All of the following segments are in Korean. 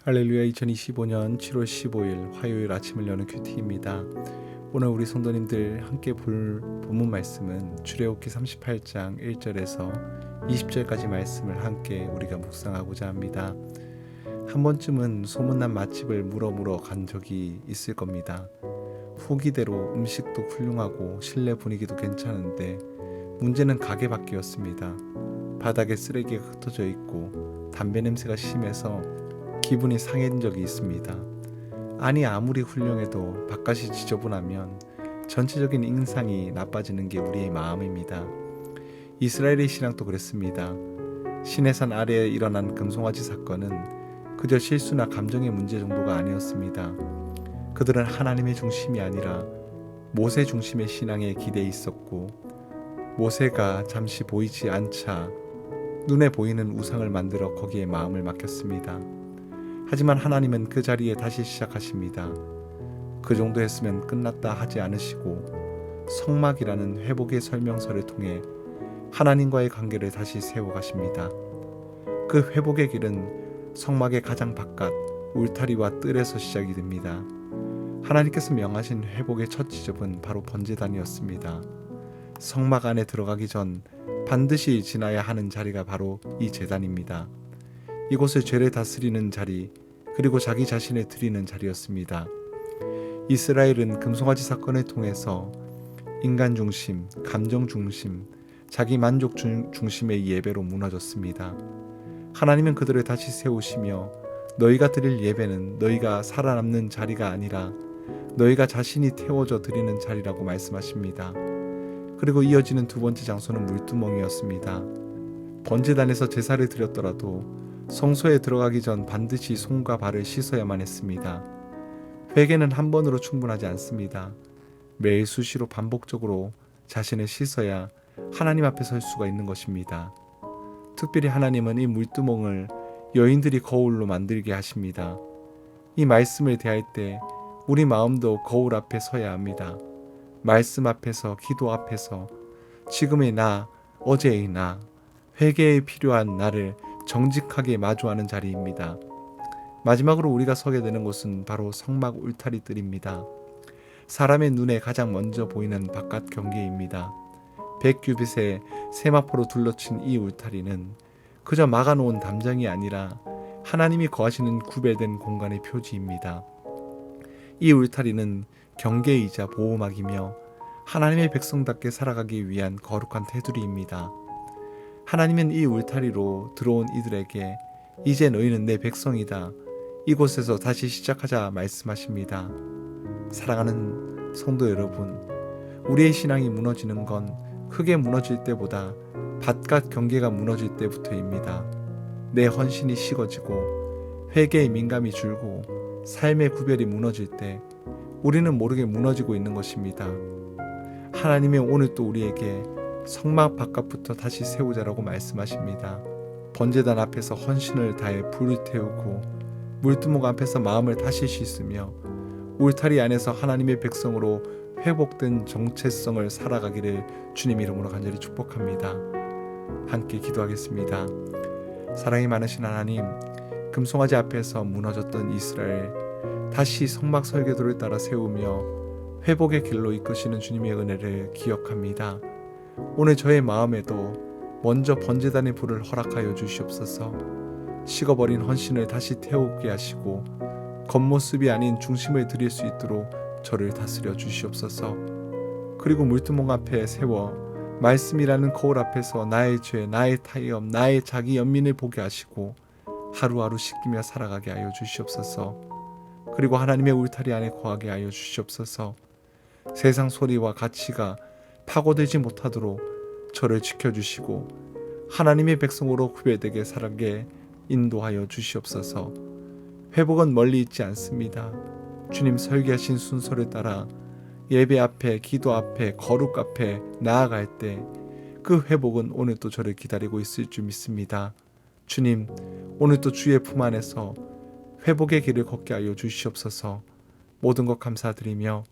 할렐루야. 2025년 7월 15일 화요일 아침을 여는 큐티입니다. 오늘 우리 성도님들 함께 볼 본문 말씀은 출애굽기 38장 1절에서 20절까지 말씀을 함께 우리가 묵상하고자 합니다. 한 번쯤은 소문난 맛집을 물어 간 적이 있을 겁니다. 후기대로 음식도 훌륭하고 실내 분위기도 괜찮은데 문제는 가게 밖이었습니다. 바닥에 쓰레기가 흩어져 있고 담배 냄새가 심해서 기분이 상한 적이 있습니다. 아니 아무리 훌륭해도 바깥이 지저분하면 전체적인 인상이 나빠지는 게 우리의 마음입니다. 이스라엘의 신앙도 그랬습니다. 시내산 아래에 일어난 금송아지 사건은 그저 실수나 감정의 문제 정도가 아니었습니다. 그들은 하나님의 중심이 아니라 모세 중심의 신앙에 기대해 있었고, 모세가 잠시 보이지 않자 눈에 보이는 우상을 만들어 거기에 마음을 맡겼습니다. 하지만 하나님은 그 자리에 다시 시작하십니다. 그 정도 했으면 끝났다 하지 않으시고 성막이라는 회복의 설명서를 통해 하나님과의 관계를 다시 세워가십니다. 그 회복의 길은 성막의 가장 바깥 울타리와 뜰에서 시작이 됩니다. 하나님께서 명하신 회복의 첫 지점은 바로 번제단이었습니다. 성막 안에 들어가기 전 반드시 지나야 하는 자리가 바로 이 제단입니다. 이곳을 죄를 다스리는 자리, 그리고 자기 자신을 드리는 자리였습니다. 이스라엘은 금송아지 사건을 통해서 인간 중심, 감정 중심, 자기 만족 중심의 예배로 무너졌습니다. 하나님은 그들을 다시 세우시며 너희가 드릴 예배는 너희가 살아남는 자리가 아니라 너희가 자신이 태워져 드리는 자리라고 말씀하십니다. 그리고 이어지는 두 번째 장소는 물두멍이었습니다. 번제단에서 제사를 드렸더라도 성소에 들어가기 전 반드시 손과 발을 씻어야만 했습니다. 회개는 한 번으로 충분하지 않습니다. 매일 수시로 반복적으로 자신을 씻어야 하나님 앞에 설 수가 있는 것입니다. 특별히 하나님은 이 물두멍을 여인들이 거울로 만들게 하십니다. 이 말씀을 대할 때 우리 마음도 거울 앞에 서야 합니다. 말씀 앞에서, 기도 앞에서 지금의 나, 어제의 나, 회개에 필요한 나를 정직하게 마주하는 자리입니다. 마지막으로 우리가 서게 되는 곳은 바로 성막 울타리뜰입니다. 사람의 눈에 가장 먼저 보이는 바깥 경계입니다. 100규빗의 세마포로 둘러친 이 울타리는 그저 막아놓은 담장이 아니라 하나님이 거하시는 구별된 공간의 표지입니다. 이 울타리는 경계이자 보호막이며 하나님의 백성답게 살아가기 위한 거룩한 테두리입니다. 하나님은 이 울타리로 들어온 이들에게 이제 너희는 내 백성이다. 이곳에서 다시 시작하자 말씀하십니다. 사랑하는 성도 여러분, 우리의 신앙이 무너지는 건 크게 무너질 때보다 바깥 경계가 무너질 때부터입니다. 내 헌신이 식어지고 회개의 민감이 줄고 삶의 구별이 무너질 때 우리는 모르게 무너지고 있는 것입니다. 하나님이 오늘 또 우리에게 성막 바깥부터 다시 세우자라고 말씀하십니다. 번제단 앞에서 헌신을 다해 불을 태우고 물두멍 앞에서 마음을 다시 씻으며 울타리 안에서 하나님의 백성으로 회복된 정체성을 살아가기를 주님 이름으로 간절히 축복합니다. 함께 기도하겠습니다. 사랑이 많으신 하나님, 금송아지 앞에서 무너졌던 이스라엘 다시 성막 설계도를 따라 세우며 회복의 길로 이끄시는 주님의 은혜를 기억합니다. 오늘 저의 마음에도 먼저 번제단의 불을 허락하여 주시옵소서. 식어버린 헌신을 다시 태우게 하시고 겉모습이 아닌 중심을 드릴 수 있도록 저를 다스려 주시옵소서. 그리고 물두멍 앞에 세워 말씀이라는 거울 앞에서 나의 죄, 나의 타협, 나의 자기 연민을 보게 하시고 하루하루 씻기며 살아가게 하여 주시옵소서. 그리고 하나님의 울타리 안에 거하게 하여 주시옵소서. 세상 소리와 가치가 파고들지 못하도록 저를 지켜주시고 하나님의 백성으로 구별되게 살아가게 인도하여 주시옵소서. 회복은 멀리 있지 않습니다. 주님 설계하신 순서를 따라 예배 앞에, 기도 앞에, 거룩 앞에 나아갈 때 그 회복은 오늘 또 저를 기다리고 있을 줄 믿습니다. 주님, 오늘 또 주의 품 안에서 회복의 길을 걷게 하여 주시옵소서. 모든 것 감사드리며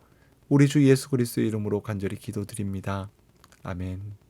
우리 주 예수 그리스도의 이름으로 간절히 기도드립니다. 아멘.